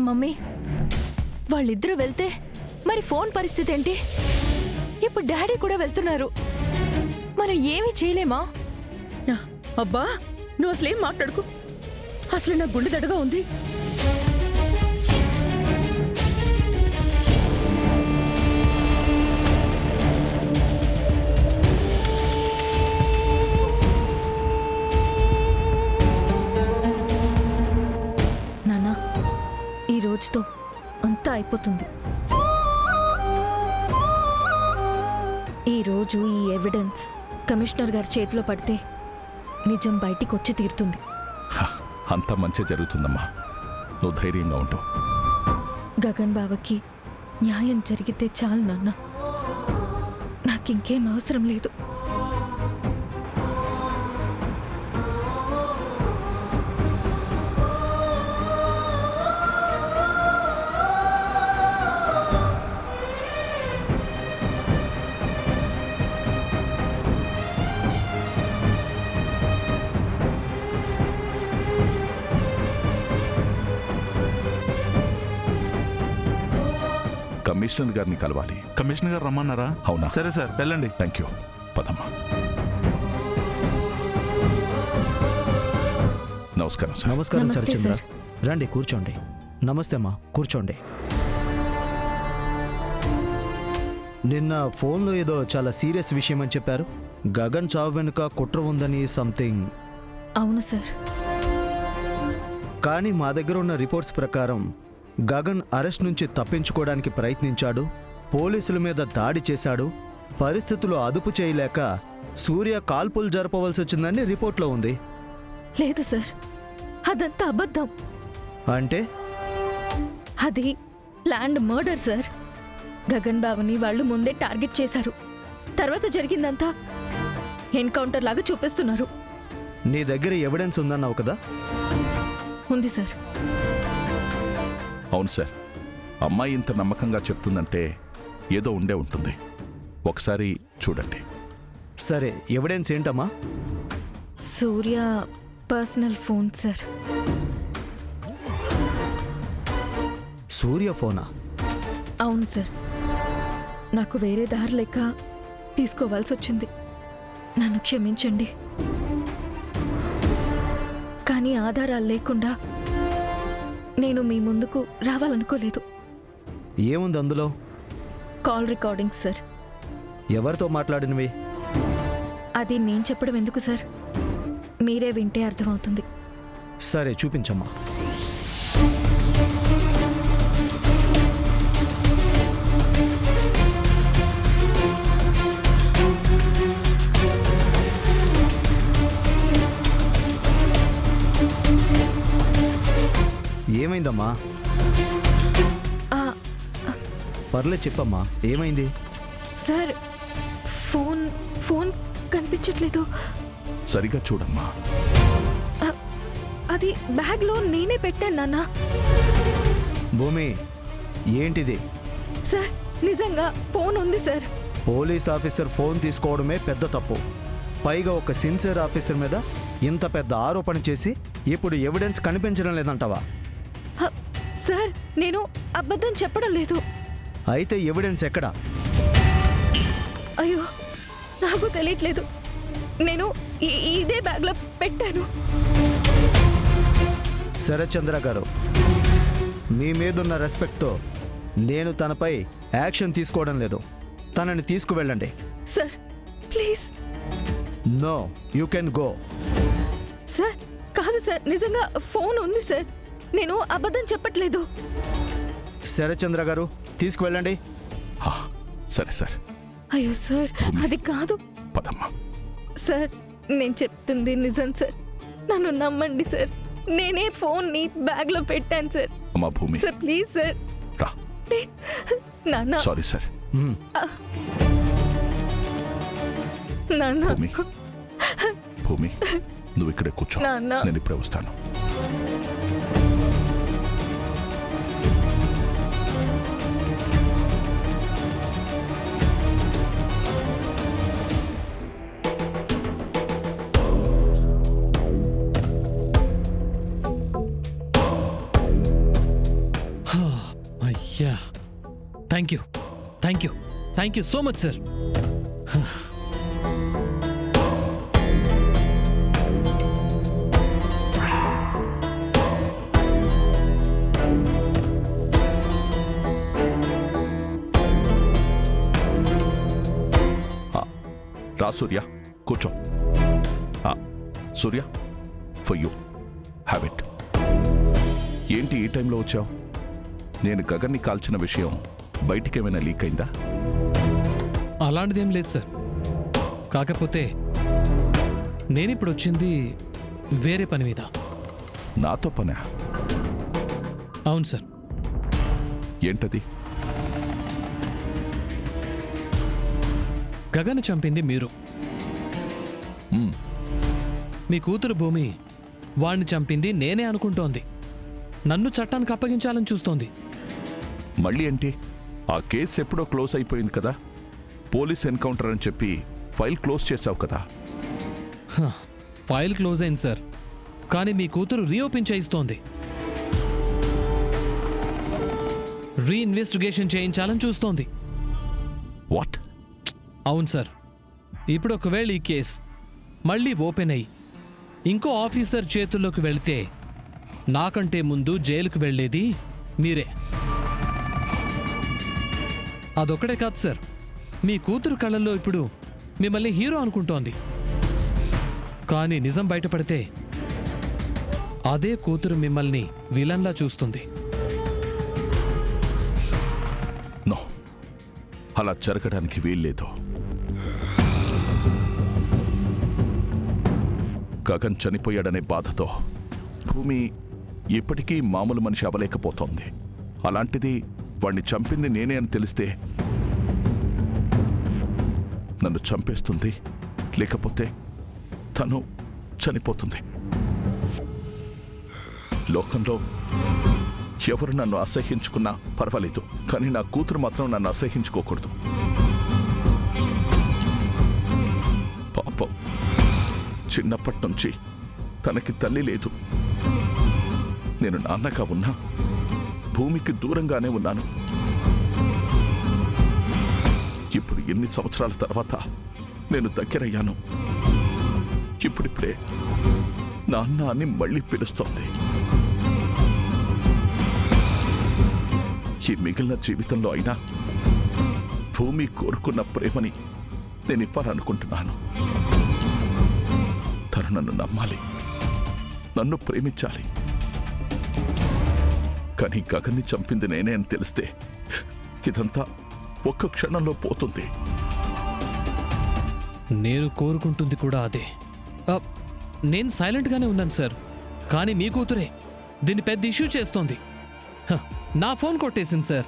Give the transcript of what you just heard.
Mummy, వాళ్ళిద్దరూ వెళ్తే మరి ఫోన్ పరిస్థితి ఏంటి? ఇప్పుడు డాడీ కూడా వెళ్తున్నారు. మనం ఏమీ చేయలేమా? అబ్బా, నువ్వు అసలేం మాట్లాడుకు. అసలు నా గుండె దడగా ఉంది. నాన్నా, ఈ రోజుతో అంతా అయిపోతుంది. ఈ రోజు ఈ ఎవిడెన్స్ కమిషనర్ గారి చేతిలో పడితే నిజం బయటికి వచ్చి తీరుతుంది. అంత మంచి జరుగుతుందమ్మా, నువ్వు ధైర్యంగా ఉండు. గగన్ బావకి న్యాయం జరిగితే చాలు నాన్న, నాకింకేం అవసరం లేదు. కమిషనర్ గారిని కలవాలి. కమిషనర్ గారు రమ్మన్నారా? అవునా? సరే సార్, వెళ్ళండి. Thank you. పదమ్మా. నమస్కారం సార్. నమస్కారం సార్. నమస్తే చంద్ర, సార్. రండి కూర్చోండి. నమస్తే అమ్మా, కూర్చోండి. నిన్న ఫోన్లో ఏదో చాలా సీరియస్ విషయం అని చెప్పారు. గగన్ చావు వెనుక కుట్ర ఉందని సంథింగ్. అవును సార్. కానీ మా దగ్గర ఉన్న రిపోర్ట్స్ ప్రకారం గగన్ అరెస్ట్ నుంచి తప్పించుకోవడానికి ప్రయత్నించాడు, పోలీసుల మీద దాడి చేశాడు, పరిస్థితులు అదుపు చేయలేక సూర్య కాల్పులు జరపవలసి వచ్చిందని రిపోర్ట్లో ఉంది. లేదు సార్, అదంతా అబద్ధం. అంటే అది ప్లాన్డ్ మర్డర్ సార్. గగన్ బావని వాళ్ళు ముందే టార్గెట్ చేశారు. తర్వాత జరిగిందంతా ఎన్కౌంటర్ లాగా చూపిస్తున్నారు. నీ దగ్గర ఎవిడెన్స్ ఉందన్నావు కదా? ఉంది సార్. అవును సార్, అమ్మాయి ఇంత నమ్మకంగా చెప్తుందంటే ఏదో ఉండే ఉంటుంది. ఒకసారి చూడండి. సరే, ఎవిడెన్స్ ఏంటమ్మా? సూర్య పర్సనల్ ఫోన్ సార్. సూర్య ఫోనా? అవును సార్. నాకు వేరే దారి లేక తీసుకోవాల్సి వచ్చింది. నన్ను క్షమించండి. కానీ ఆధారాలు లేకుండా నేను మీ ముందుకు రావాలనుకోలేదు. ఏముంది అందులో? Call recording sir. ఎవరితో మాట్లాడినవి? అది నేను చెప్పడం ఎందుకు సార్, మీరే వింటే అర్థమవుతుంది. సరే, చూపించమ్మా. ఏమైందమ్మా? పర్లేదు చెప్పమ్మా, ఏమైంది? సార్, ఫోన్ ఫోన్ కనిపించట్లేదు. సరిగా చూడమ్మా. అది బ్యాగ్లో నేనే పెట్టాను నాన్న. భూమి, ఏంటిది? సార్, నిజంగా ఫోన్ ఉంది సార్. పోలీస్ ఆఫీసర్ ఫోన్ తీసుకోవడమే పెద్ద తప్పు. పైగా ఒక సిన్సియర్ ఆఫీసర్ మీద ఇంత పెద్ద ఆరోపణ చేసి ఇప్పుడు ఎవిడెన్స్ కనిపించడం లేదంటావా? సార్, నేను అబద్ధం చెప్పడం లేదు. అయితే ఎవిడెన్స్ ఎక్కడా? అయ్యో, నాకు తెలియట్లేదు. నేను ఇదే బ్యాగ్లో పెట్టాను. శరత్చంద్ర గారు, మీ మీదున్న రెస్పెక్ట్తో నేను తనపై యాక్షన్ తీసుకోవడం లేదు. తనని తీసుకువెళ్ళండి. Sir, please. No, you can go. Sir, కాదు సార్, నిజంగా ఫోన్ ఉంది సార్. నేను అబద్ధం చెప్పట్లేదు. శరత్చంద్ర గారు, తీసుకువెళ్ళండి. సరే సార్. అయ్యో సార్, అది కాదు. పదమ్మా. సార్, నేను చెప్తుంది నిజం సార్. నన్ను నమ్మండి సార్. నేనే ఫోన్ని బ్యాగ్లో పెట్టాను సార్. అమ్మా భూమి. Sir, please sir. రా. నాన్న. Sorry sir. నాన్న. భూమి, భూమి, నువ్వు ఇక్కడే కూర్చో. నేను ఇప్పుడే వస్తాను. Thank you thank you thank you so much sir. రా సూర్య, కూర్చో. సూర్య, ఫర్ యూ హ్యావ్ ఇట్. ఏంటి ఈ టైంలో వచ్చావు? నేను గగన్ని కాల్చిన విషయం బయటికేమైనా లీక్ అయిందా? అలాంటిదేం లేదు సార్. కాకపోతే నేనిప్పుడు వచ్చింది వేరే పని మీద. నాతో పనా? అవును సార్. ఏంటది? గగన్ చంపింది మీరు. మీ కూతురు భూమి వాణ్ణి చంపింది నేనే అనుకుంటోంది. నన్ను చట్టానికి అప్పగించాలని చూస్తోంది. మళ్ళీ ఏంటి? ఆ కేసు ఎప్పుడో క్లోజ్ అయిపోయింది కదా. పోలీస్ ఎన్కౌంటర్ అని చెప్పి ఫైల్ క్లోజ్ చేశావు కదా. ఫైల్ క్లోజ్ అయింది సార్, కానీ మీ కూతురు రీఓపెన్ చేయిస్తోంది. రీఇన్వెస్టిగేషన్ చేయించాలని చూస్తోంది. వాట్? అవును సార్. ఇప్పుడు ఒకవేళ ఈ కేస్ మళ్ళీ ఓపెన్ అయ్యి ఇంకో ఆఫీసర్ చేతుల్లోకి వెళితే నాకంటే ముందు జైలుకు వెళ్ళేది మీరే. అదొక్కడే కాదు సార్, మీ కూతురు కళ్ళల్లో ఇప్పుడు మిమ్మల్ని హీరో అనుకుంటోంది. కానీ నిజం బయటపడితే అదే కూతురు మిమ్మల్ని విలన్లా చూస్తుంది. నో, అలా జరగడానికి వీల్లేదు. గగన్ చనిపోయాడనే బాధతో భూమి ఇప్పటికీ మామూలు మనిషి అవ్వలేకపోతోంది. అలాంటిది వాణ్ణి చంపింది నేనే అని తెలిస్తే నన్ను చంపేస్తుంది, లేకపోతే తను చనిపోతుంది. లోకంలో ఎవరు నన్ను అసహ్యించుకున్నా పర్వాలేదు, కానీ నా కూతురు మాత్రం నన్ను అసహ్యించుకోకూడదు. పాపం, చిన్నప్పటి నుంచి తనకి తల్లి లేదు. నేను నాన్నగా ఉన్నా భూమికి దూరంగానే ఉన్నాను. ఇప్పుడు ఎన్ని సంవత్సరాల తర్వాత నేను దగ్గరయ్యాను. ఇప్పుడిప్పుడే నాన్న అని మళ్ళీ పిలుస్తోంది. ఈ మిగిలిన జీవితంలో అయినా భూమి కోరుకున్న ప్రేమని నేను ఇవ్వాలనుకుంటున్నాను. తను నన్ను నమ్మాలి, నన్ను ప్రేమించాలి. కానీ గగన్ని చంపింది నేనే అని తెలిస్తే ఇదంతా ఒక్క క్షణంలో పోతుంది. నేను కోరుకుంటుంది కూడా అదే. నేను సైలెంట్గానే ఉన్నాను సార్, కానీ మీ కూతురే దీన్ని పెద్ద ఇష్యూ చేస్తోంది. నా ఫోన్ కొట్టేసింది సార్.